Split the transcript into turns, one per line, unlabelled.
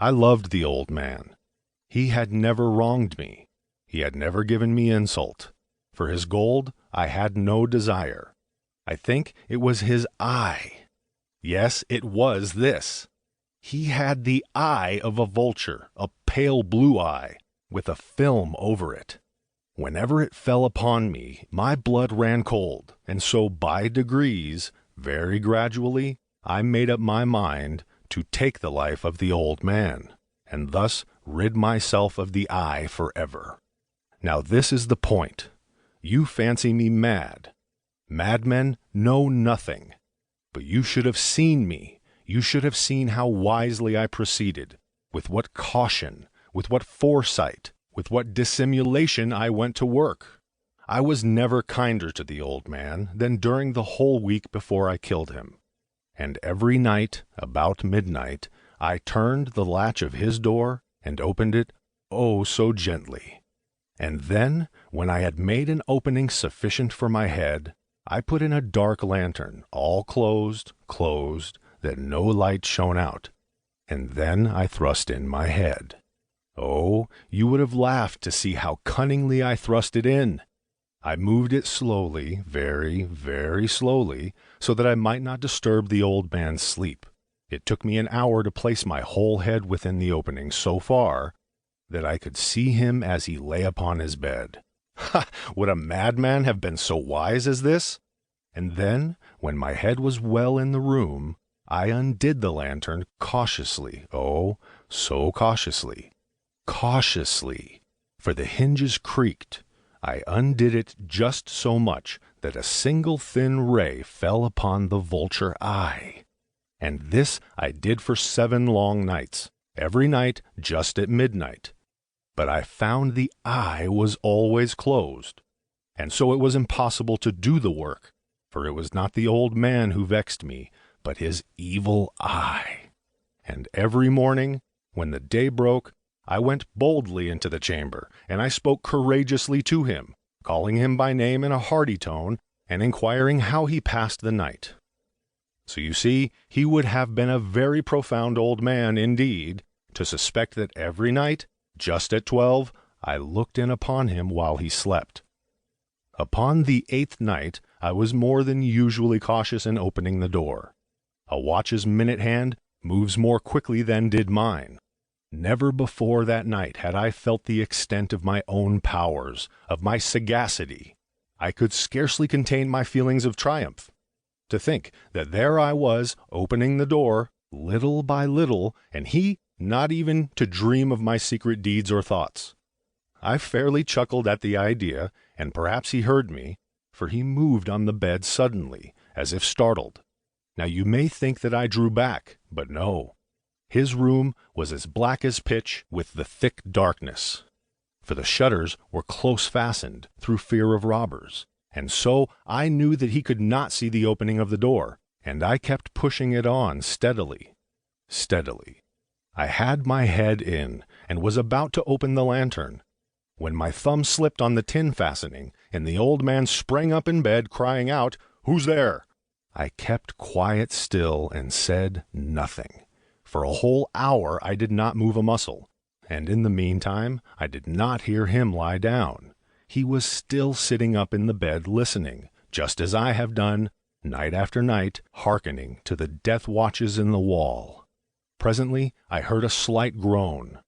I loved the old man. He had never wronged me. He had never given me insult. For his gold I had no desire. I think it was his eye. Yes, it was this. He had the eye of a vulture, a pale blue eye, with a film over it. Whenever it fell upon me, my blood ran cold, and so by degrees, very gradually, I made up my mind to take the life of the old man, and thus rid myself of the eye forever. Now this is the point. You fancy me mad. Madmen know nothing. But you should have seen me. You should have seen how wisely I proceeded, with what caution, with what foresight, with what dissimulation I went to work. I was never kinder to the old man than during the whole week before I killed him. And every night, about midnight, I turned the latch of his door and opened it, oh, so gently. And then, when I had made an opening sufficient for my head, I put in a dark lantern, all closed, that no light shone out, and then I thrust in my head. Oh, you would have laughed to see how cunningly I thrust it in. I moved it slowly, very, very slowly, so that I might not disturb the old man's sleep. It took me an hour to place my whole head within the opening so far that I could see him as he lay upon his bed. Ha! Would a madman have been so wise as this? And then, when my head was well in the room, I undid the lantern cautiously, oh, so cautiously. Cautiously, for the hinges creaked. I undid it just so much that a single thin ray fell upon the vulture eye. And this I did for 7 long nights, every night just at midnight. But I found the eye was always closed, and so it was impossible to do the work, for it was not the old man who vexed me, but his evil eye. And every morning, when the day broke, I went boldly into the chamber, and I spoke courageously to him, calling him by name in a hearty tone, and inquiring how he passed the night. So you see, he would have been a very profound old man indeed, to suspect that every night, just at 12, I looked in upon him while he slept. Upon the 8th night, I was more than usually cautious in opening the door. A watch's minute hand moves more quickly than did mine. Never before that night had I felt the extent of my own powers, of my sagacity. I could scarcely contain my feelings of triumph. To think that there I was, opening the door, little by little, and he not even to dream of my secret deeds or thoughts. I fairly chuckled at the idea, and perhaps he heard me, for he moved on the bed suddenly, as if startled. Now you may think that I drew back, but no. His room was as black as pitch with the thick darkness, for the shutters were close fastened through fear of robbers, and so I knew that he could not see the opening of the door, and I kept pushing it on steadily. I had my head in, and was about to open the lantern, when my thumb slipped on the tin fastening, and the old man sprang up in bed, crying out, "Who's there?" I kept quite still and said nothing. For a whole hour I did not move a muscle, and in the meantime I did not hear him lie down. He was still sitting up in the bed listening, just as I have done, night after night, hearkening to the death watches in the wall. Presently I heard a slight groan,